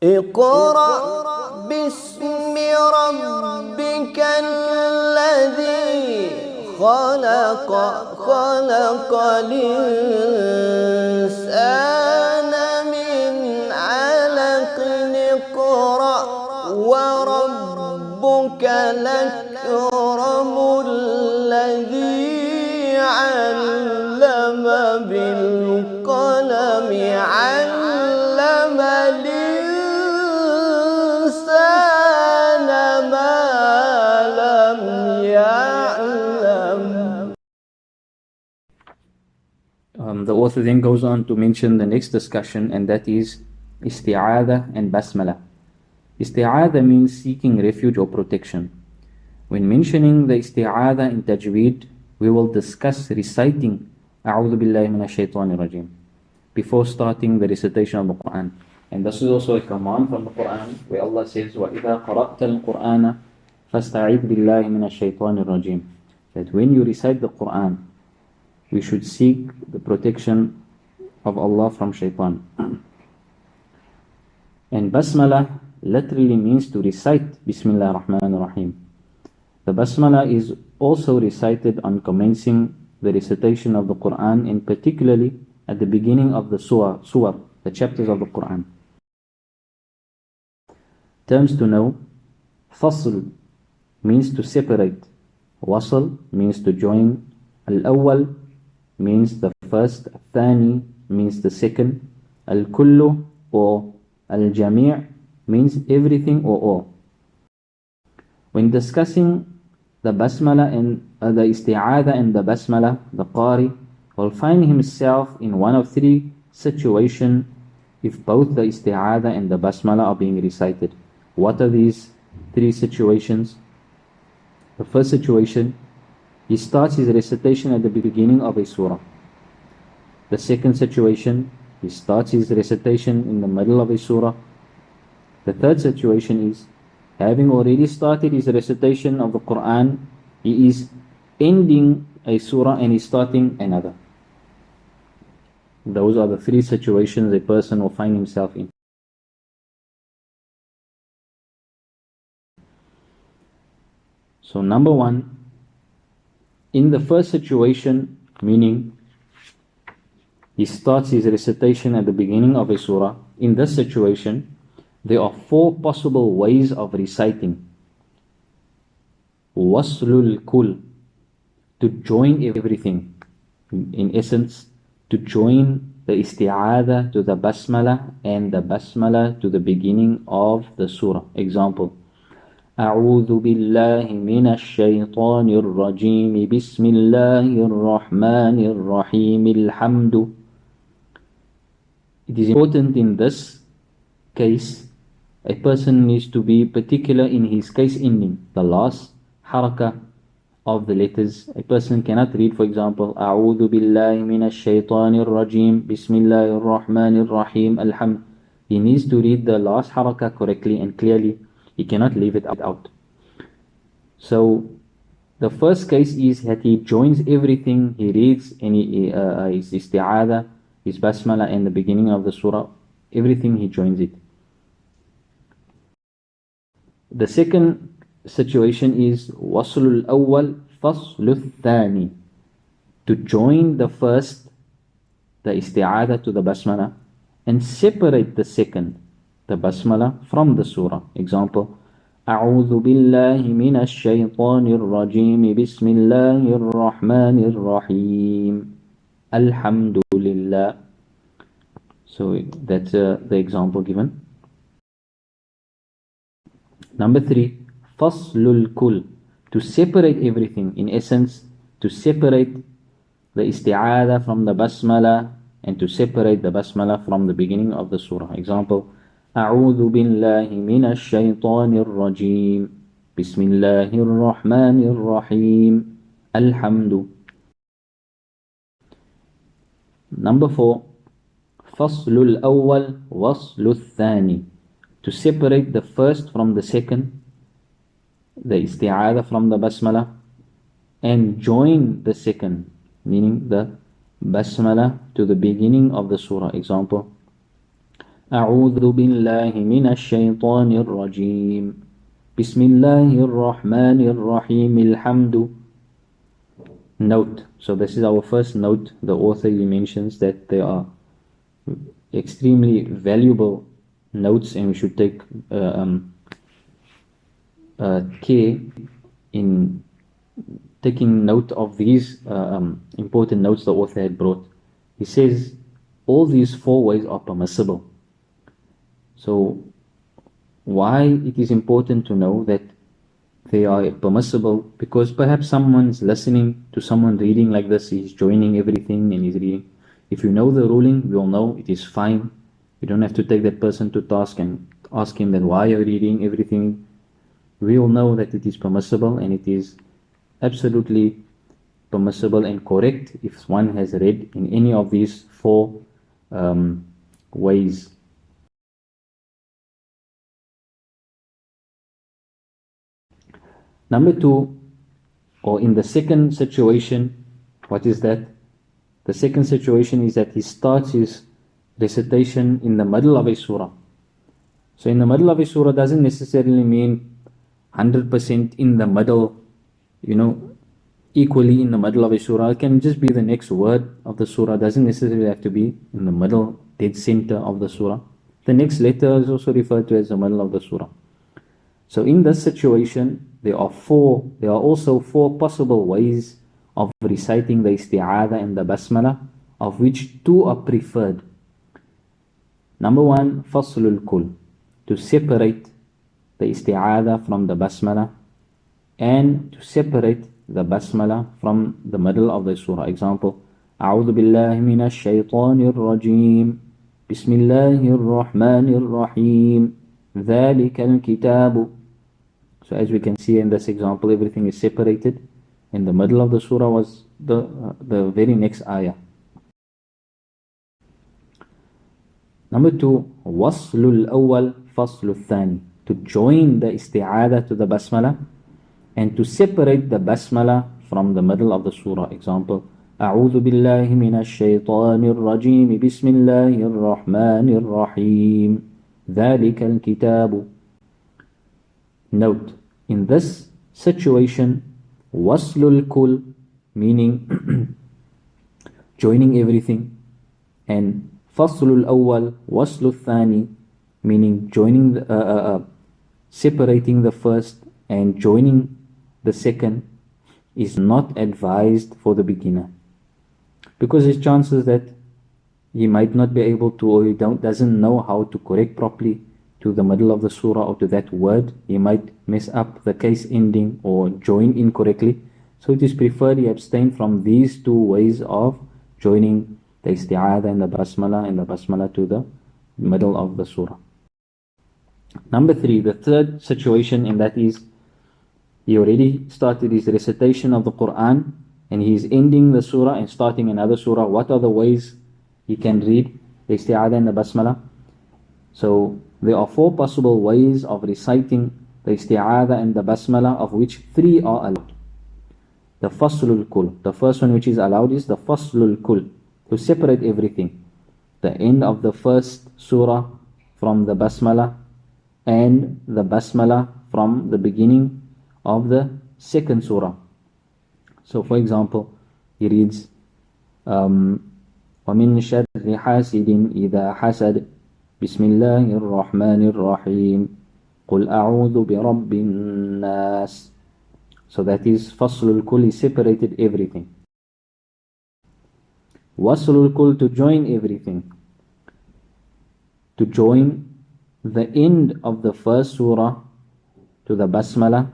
اقرأ باسم ربك الذي خلق خلق الإنسان من علق اقرأ وربك الأكرم الذي علم بالقلم علم الإنسان ما لم يعلم. The author then goes on to mention the next discussion, and that is Istiaathah and Basmalah. Istiaathah means seeking refuge or protection. When mentioning the Istiaathah in Tajweed, we will discuss reciting A'udhu Billahi Minash Shaitanir Rajim before starting the recitation of the Quran. And this is also a command from the Quran where Allah says, وَإِذَا قَرَأْتَ الْقُرْآنَ فَاسْتَعِذْ بِاللَّهِ مِنَ الشَّيْطَانِ الرَّجِيمِ. That when you recite the Quran, we should seek the protection of Allah from shaitan. And Basmalah literally means to recite Bismillah ar-Rahman ar-Rahim. The Basmalah is also recited on commencing the recitation of the Quran, and particularly at the beginning of the surah, the chapters of the Quran. Terms to know: Fasl means to separate, Wasl means to join, Al-Awwal means the first, Thani means the second, Al-Kullu or Al-Jami' means everything or all. When discussing the Basmalah and the Istiaathah and the Basmalah, the Qari will find himself in one of three situations if both the Istiaathah and the Basmalah are being recited. What are these three situations? The first situation, he starts his recitation at the beginning of a surah. The second situation, he starts his recitation in the middle of a surah. The third situation is, having already started his recitation of the Quran, he is ending a surah and is starting another. Those are the three situations a person will find himself in. So number one, in the first situation, meaning he starts his recitation at the beginning of a surah, in this situation, there are four possible ways of reciting. Waslul kul, to join everything. In essence, to join the Istiaathah to the Basmalah and the Basmalah to the beginning of the surah. Example, أعوذ بالله من الشيطان الرجيم بسم الله الرحمن الرحيم الحمد. It is important in this case, a person needs to be particular in his case ending, the last harakah of the letters. A person cannot read, for example, أعوذ بالله من الشيطان الرجيم بسم الله الرحمن الرحيم الحمد. He needs to read the last harakah correctly and clearly. He cannot leave it out. So the first case is that he joins everything. He reads any his Istiaathah, his Basmalah and the beginning of the surah, everything he joins it. The second situation is Waslul Awwal Faslul Thani, to join the first, the Istiaathah to the Basmalah, and separate the second, the Basmalah, from the surah. Example, أعوذ بالله من الشيطان الرجيم بسم الله الرحمن الرحيم الحمد لله. So that's the example given. Number three, Faslul Kul, to separate everything. In essence, to separate the Istiaathah from the Basmalah and to separate the Basmalah from the beginning of the surah. Example, أعوذ بالله من الشيطان الرجيم بسم الله الرحمن الرحيم الحمد. Number four, فصل الأول وصل الثاني, to separate the first from the second, the Istiaathah from the Basmalah, and join the second, meaning the Basmalah, to the beginning of the surah. Example, أعوذ بالله من الشيطان الرجيم بسم الله الرحمن الرحيم الحمد. Note. So this is our first note. The author, he mentions that there are extremely valuable notes and we should take care in taking note of these important notes the author had brought. He says all these four ways are permissible. So why it is important to know that they are permissible? Because perhaps someone's listening to someone reading like this, he's joining everything and he's reading. If you know the ruling, you'll know it is fine. You don't have to take that person to task and ask him that why you're reading everything. We'll know that it is permissible and it is absolutely permissible and correct if one has read in any of these four ways. Number two, or in the second situation, what is that? The second situation is that he starts his recitation in the middle of a surah. So in the middle of a surah doesn't necessarily mean 100% in the middle, equally in the middle of a surah. It can just be the next word of the surah. It doesn't necessarily have to be in the middle, dead center of the surah. The next letter is also referred to as the middle of the surah. So in this situation, there are also four possible ways of reciting the Istiaathah and the Basmalah, of which two are preferred. Number one, Faslul Kul, to separate the Istiaathah from the Basmalah, and to separate the Basmalah from the middle of the surah. Example, أعوذ بالله من الشيطان الرجيم بسم الله الرحمن الرحيم ذلك الكتاب. So as we can see in this example, everything is separated. In the middle of the surah was the very next ayah. Number two, Waslul Awwal Faslul Thani, to join the Istiaathah to the Basmalah and to separate the Basmalah from the middle of the surah. Example, أعوذ بالله من الشيطان الرجيم بسم الله الرحمن الرحيم ذلك الكتاب. Note, in this situation, Waslul Kul, meaning joining everything, and Faslul Awwal, Waslul Thani, meaning joining, separating the first and joining the second, is not advised for the beginner. Because there's chances that he might not be able to, or he doesn't know how to correct properly to the middle of the surah or to that word. He might mess up the case ending or join incorrectly. So it is preferred he abstain from these two ways of joining the Istiaathah and the Basmalah to the middle of the surah. Number three, the third situation, and that is he already started his recitation of the Quran and he is ending the surah and starting another surah. What are the ways he can read the Istiaathah and the Basmalah? So there are four possible ways of reciting the Istiaathah and the Basmalah, of which three are allowed. The Faslul Kul, the first one which is allowed is the Faslul Kul, to separate everything. The end of the first surah from the Basmalah and the Basmalah from the beginning of the second surah. So for example, he reads وَمِن شَرِّ حَاسِدٍ إِذَا حَسَدَ بسم الله الرحمن الرحيم قل أعوذ برب الناس. So that is Faslul Kul, he separated everything. Waslul Kul, to join everything. To join the end of the first surah to the Basmalah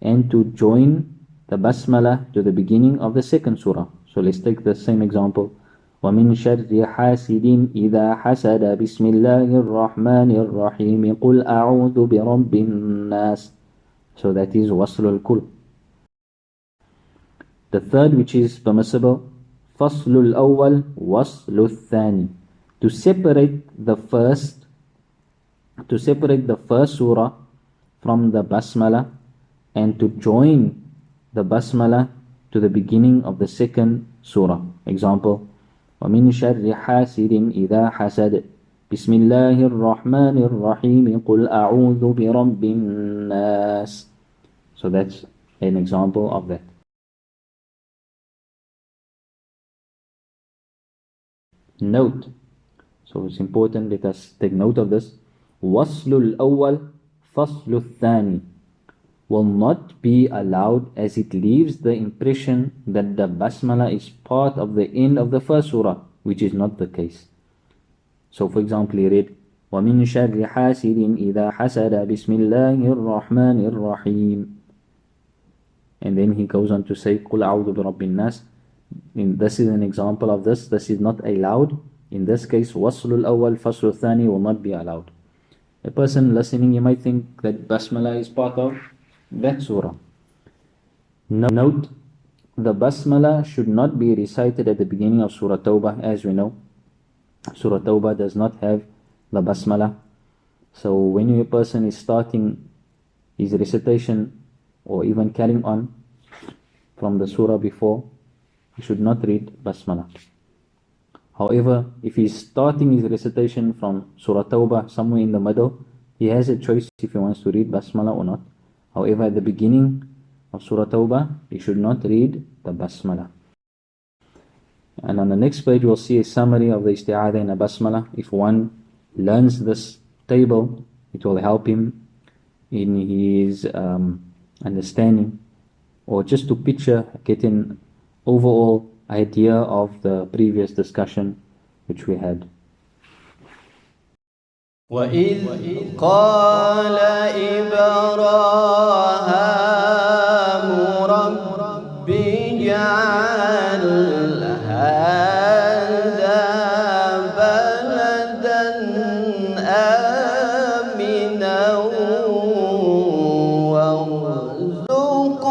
and to join the Basmalah to the beginning of the second surah. So let's take the same example. وَمِن شَرِّ حَاسِدٍ إِذَا حَسَدَ بِسْمِ اللَّهِ الرَّحْمَنِ الرَّحِيمِ قُلْ أَعُوذُ بِرَبِّ النَّاسِ. So that is Waslul Kul. The third, which is permissible, Faslul Awwal Waslul Thani, to separate the first surah from the Basmalah and to join the Basmalah to the beginning of the second surah. Example, وَمِن شَرِّ حَاسِدٍ إِذَا حَسَدَ بسم الله الرحمن الرحيم قل أعوذ برب الناس. So that's an example of that. Note. So it's important, let us take note of this. وصل الأول فصل الثاني will not be allowed as it leaves the impression that the Basmalah is part of the end of the first surah, which is not the case. So for example, he read وَمِن شَرِّ حَاسِدٍ إِذَا حَسَدَ بِسْمِ اللَّهِ الرَّحْمَنِ الرَّحِيمِ. And then he goes on to say قُلْ أَعُوذُ بِرَبِّ النَّاسِ. And this is an example of this. This is not allowed. In this case, وَصْلُ الْأَوَّلِ فَصْلُ الثَّانِي will not be allowed. A person listening, you might think that Basmalah is part of that surah. Note, the Basmalah should not be recited at the beginning of Surah Tawbah. As we know, Surah Tawbah does not have the Basmalah. So when a person is starting his recitation or even carrying on from the surah before, he should not read Basmalah. However, if he is starting his recitation from Surah Tawbah somewhere in the middle, he has a choice if he wants to read Basmalah or not. However, at the beginning of Surah Tawbah, he should not read the Basmalah. And on the next page, we'll see a summary of the Istiaathah in a Basmalah. If one learns this table, it will help him in his understanding, or just to picture, get an overall idea of the previous discussion which we had. وَإِذْ قَالَ إِبْرَاهَامُ رَبِّ اجْعَلْ هَذَا بَلَدًا آمِنًا وَارْزُقْ